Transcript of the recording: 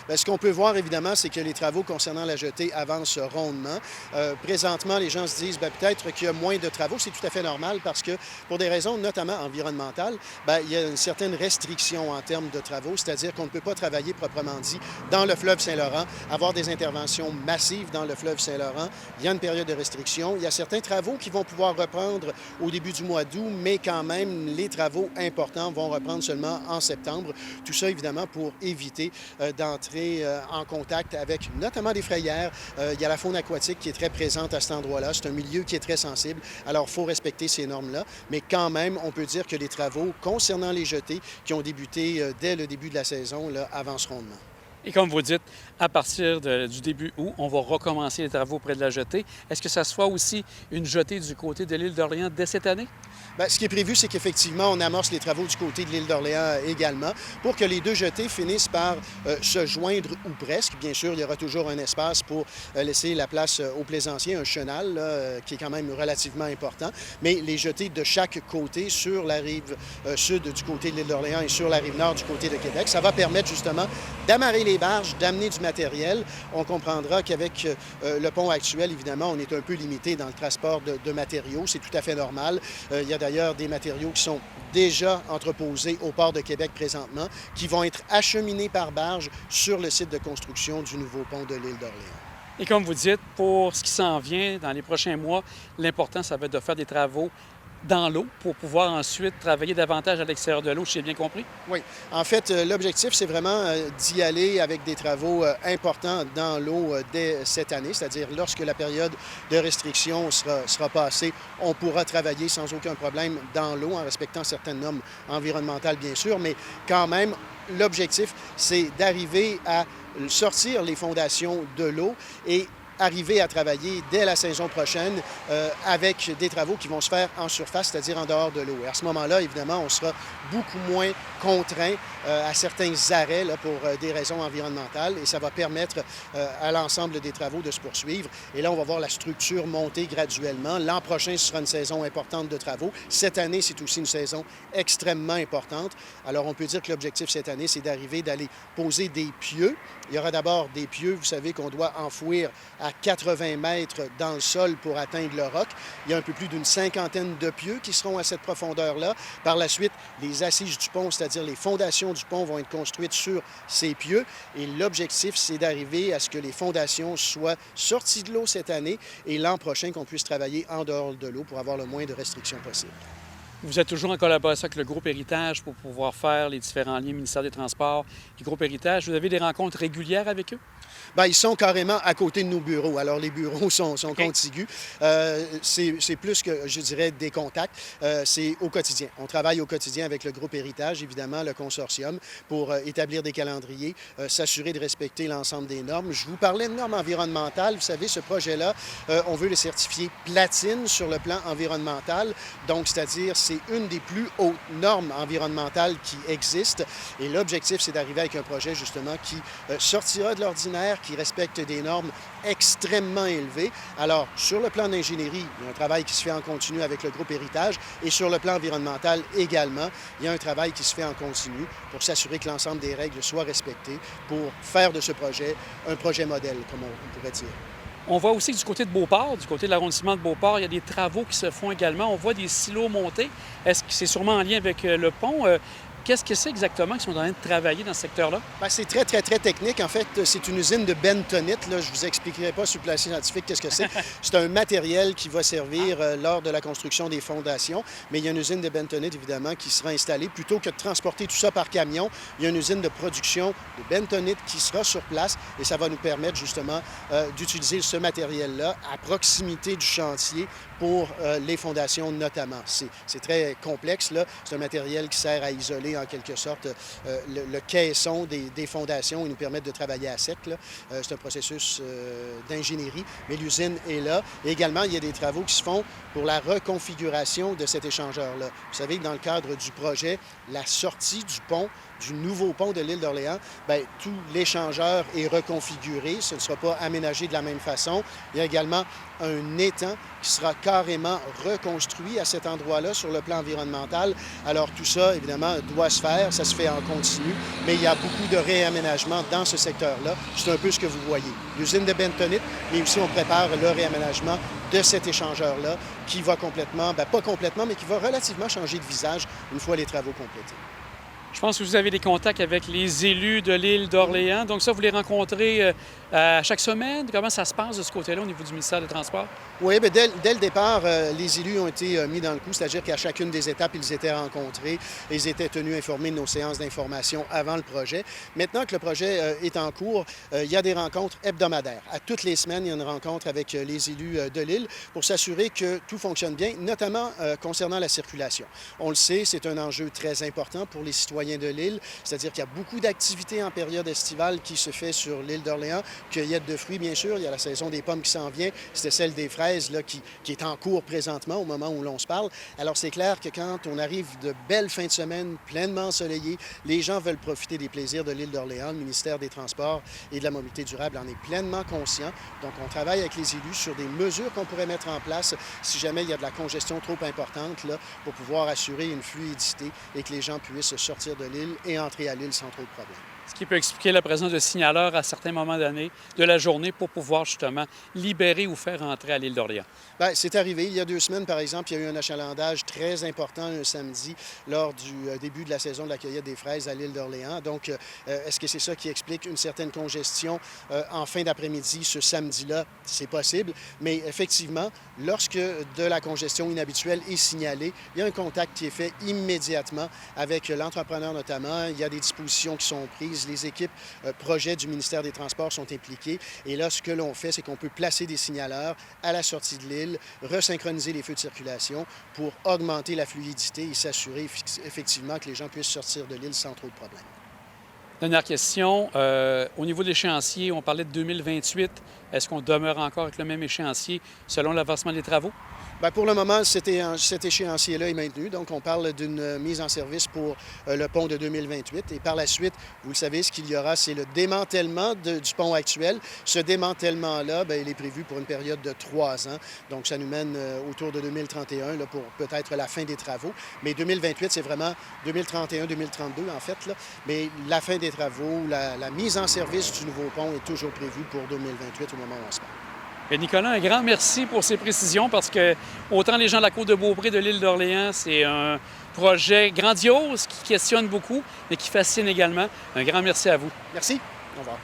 Bien, ce qu'on peut voir, évidemment, c'est que les travaux concernant la jetée avancent rondement. Présentement, les gens se disent peut-être qu'il y a moins de travaux. C'est tout à fait normal parce que, pour des raisons notamment environnementales, bien, il y a une certaine restriction en termes de travaux, c'est-à-dire qu'on ne peut pas travailler proprement dit dans le fleuve Saint-Laurent, avoir des interventions massives dans le fleuve Saint-Laurent. Il y a une période de restriction. Il y a certains travaux qui vont pouvoir reprendre au début du mois d'août, mais quand même, les travaux importants vont reprendre seulement en septembre. Tout ça, évidemment, pour éviter d'entrer en contact avec notamment des frayères. Il y a la faune aquatique qui est très présente à cet endroit-là. C'est un milieu qui est très sensible. Alors, il faut respecter ces normes-là. Mais quand même, on peut dire que les travaux concernant les jetées qui ont débuté dès le début de la saison là, avancent rondement. Et comme vous dites, à partir du début août, on va recommencer les travaux près de la jetée. Est-ce que ça se fera aussi une jetée du côté de l'île d'Orléans dès cette année? Bien, ce qui est prévu, c'est qu'effectivement, on amorce les travaux du côté de l'île d'Orléans également pour que les deux jetées finissent par se joindre ou presque. Bien sûr, il y aura toujours un espace pour laisser la place aux plaisanciers, un chenal là, qui est quand même relativement important. Mais les jetées de chaque côté, sur la rive sud du côté de l'île d'Orléans et sur la rive nord du côté de Québec, ça va permettre justement d'amarrer les barges, d'amener du matériel. On comprendra qu'avec le pont actuel, évidemment, on est un peu limité dans le transport de matériaux. C'est tout à fait normal. Il y a d'ailleurs des matériaux qui sont déjà entreposés au port de Québec présentement, qui vont être acheminés par barge sur le site de construction du nouveau pont de l'île d'Orléans. Et comme vous dites, pour ce qui s'en vient dans les prochains mois, l'important, ça va être de faire des travaux dans l'eau pour pouvoir ensuite travailler davantage à l'extérieur de l'eau, si j'ai bien compris? Oui. En fait, l'objectif, c'est vraiment d'y aller avec des travaux importants dans l'eau dès cette année, c'est-à-dire lorsque la période de restriction sera passée, on pourra travailler sans aucun problème dans l'eau en respectant certaines normes environnementales, bien sûr, mais quand même, l'objectif, c'est d'arriver à sortir les fondations de l'eau et arriver à travailler dès la saison prochaine avec des travaux qui vont se faire en surface, c'est-à-dire en dehors de l'eau. Et à ce moment-là, évidemment, on sera beaucoup moins contraint à certains arrêts là, pour des raisons environnementales et ça va permettre à l'ensemble des travaux de se poursuivre. Et là, on va voir la structure monter graduellement. L'an prochain, ce sera une saison importante de travaux. Cette année, c'est aussi une saison extrêmement importante. Alors, on peut dire que l'objectif cette année, c'est d'aller poser des pieux. Il y aura d'abord des pieux, vous savez qu'on doit enfouir à 80 mètres dans le sol pour atteindre le roc. Il y a un peu plus d'une cinquantaine de pieux qui seront à cette profondeur-là. Par la suite, les assises du pont, c'est-à-dire les fondations du pont, vont être construites sur ces pieux. Et l'objectif, c'est d'arriver à ce que les fondations soient sorties de l'eau cette année et l'an prochain, qu'on puisse travailler en dehors de l'eau pour avoir le moins de restrictions possible. Vous êtes toujours en collaboration avec le groupe Héritage pour pouvoir faire les différents liens ministère des Transports et groupe Héritage. Vous avez des rencontres régulières avec eux? Bien, ils sont carrément à côté de nos bureaux. Alors, les bureaux sont contigus. C'est plus que, je dirais, des contacts. C'est au quotidien. On travaille au quotidien avec le groupe Héritage, évidemment, le consortium, pour établir des calendriers, s'assurer de respecter l'ensemble des normes. Je vous parlais de normes environnementales. Vous savez, ce projet-là, on veut le certifier platine sur le plan environnemental. Donc, c'est-à-dire, c'est une des plus hautes normes environnementales qui existent. Et l'objectif, c'est d'arriver avec un projet, justement, qui sortira de l'ordinaire, qui respecte des normes extrêmement élevées. Alors, sur le plan d'ingénierie, il y a un travail qui se fait en continu avec le groupe Héritage et sur le plan environnemental également, il y a un travail qui se fait en continu pour s'assurer que l'ensemble des règles soient respectées pour faire de ce projet un projet modèle, comme on pourrait dire. On voit aussi que du côté de Beauport, du côté de l'arrondissement de Beauport, il y a des travaux qui se font également. On voit des silos montés. Est-ce que c'est sûrement en lien avec le pont? Qu'est-ce que c'est exactement qu'ils sont en train de travailler dans ce secteur-là? Bien, c'est très, très, très technique. En fait, c'est une usine de bentonite. Là. Je ne vous expliquerai pas sur le plan scientifique qu'est-ce que c'est. C'est un matériel qui va servir lors de la construction des fondations. Mais il y a une usine de bentonite, évidemment, qui sera installée. Plutôt que de transporter tout ça par camion, il y a une usine de production de bentonite qui sera sur place. Et ça va nous permettre, justement, d'utiliser ce matériel-là à proximité du chantier pour les fondations notamment. C'est très complexe, là. C'est un matériel qui sert à isoler en quelque sorte le caisson des fondations et nous permettre de travailler à sec. C'est un processus d'ingénierie, mais l'usine est là. Et également, il y a des travaux qui se font pour la reconfiguration de cet échangeur-là. Vous savez que dans le cadre du projet, la sortie du pont du nouveau pont de l'île d'Orléans, bien, tout l'échangeur est reconfiguré. Ce ne sera pas aménagé de la même façon. Il y a également un étang qui sera carrément reconstruit à cet endroit-là sur le plan environnemental. Alors tout ça, évidemment, doit se faire. Ça se fait en continu, mais il y a beaucoup de réaménagement dans ce secteur-là. C'est un peu ce que vous voyez. L'usine de bentonite, mais aussi on prépare le réaménagement de cet échangeur-là qui va complètement, bien, pas complètement, mais qui va relativement changer de visage une fois les travaux complétés. Je pense que vous avez des contacts avec les élus de l'île d'Orléans. Donc ça, vous les rencontrez à chaque semaine? Comment ça se passe de ce côté-là au niveau du ministère des Transports? Oui, bien, dès le départ, les élus ont été mis dans le coup, c'est-à-dire qu'à chacune des étapes, ils étaient rencontrés et ils étaient tenus informés de nos séances d'information avant le projet. Maintenant que le projet est en cours, il y a des rencontres hebdomadaires. À toutes les semaines, il y a une rencontre avec les élus de l'île pour s'assurer que tout fonctionne bien, notamment concernant la circulation. On le sait, c'est un enjeu très important pour les citoyens de l'île, c'est-à-dire qu'il y a beaucoup d'activités en période estivale qui se fait sur l'île d'Orléans. Cueillette de fruits, bien sûr, il y a la saison des pommes qui s'en vient, c'était celle des fraises là, qui est en cours présentement au moment où l'on se parle. Alors c'est clair que quand on arrive de belles fins de semaine pleinement ensoleillées, les gens veulent profiter des plaisirs de l'île d'Orléans. Le ministère des Transports et de la Mobilité durable en est pleinement conscient. Donc on travaille avec les élus sur des mesures qu'on pourrait mettre en place si jamais il y a de la congestion trop importante là, pour pouvoir assurer une fluidité et que les gens puissent sortir de l'île et entrer à l'île sans trop de problèmes. Ce qui peut expliquer la présence de signaleurs à certains moments de la journée pour pouvoir justement libérer ou faire entrer à l'île d'Orléans. Bien, c'est arrivé. Il y a 2 semaines, par exemple, il y a eu un achalandage très important un samedi lors du début de la saison de la cueillette des fraises à l'île d'Orléans. Donc, est-ce que c'est ça qui explique une certaine congestion en fin d'après-midi ce samedi-là? C'est possible. Mais effectivement, lorsque de la congestion inhabituelle est signalée, il y a un contact qui est fait immédiatement avec l'entrepreneur notamment. Il y a des dispositions qui sont prises. Les équipes projets du ministère des Transports sont impliquées. Et là, ce que l'on fait, c'est qu'on peut placer des signaleurs à la sortie de l'île, resynchroniser les feux de circulation pour augmenter la fluidité et s'assurer effectivement que les gens puissent sortir de l'île sans trop de problèmes. Dernière question. Au niveau de l'échéancier, on parlait de 2028. Est-ce qu'on demeure encore avec le même échéancier selon l'avancement des travaux? Bien, pour le moment, cet échéancier-là est maintenu. Donc, on parle d'une mise en service pour le pont de 2028. Et par la suite, vous le savez, ce qu'il y aura, c'est le démantèlement du pont actuel. Ce démantèlement-là, bien, il est prévu pour une période de 3 ans. Donc, ça nous mène autour de 2031 là, pour peut-être la fin des travaux. Mais 2028, c'est vraiment 2031-2032, en fait. Là. Mais la fin des travaux, la mise en service du nouveau pont est toujours prévue pour 2028 au moment où on se parle. Et Nicolas, un grand merci pour ces précisions parce que autant les gens de la Côte-de-Beaupré de l'île d'Orléans, c'est un projet grandiose qui questionne beaucoup, mais qui fascine également. Un grand merci à vous. Merci. Au revoir.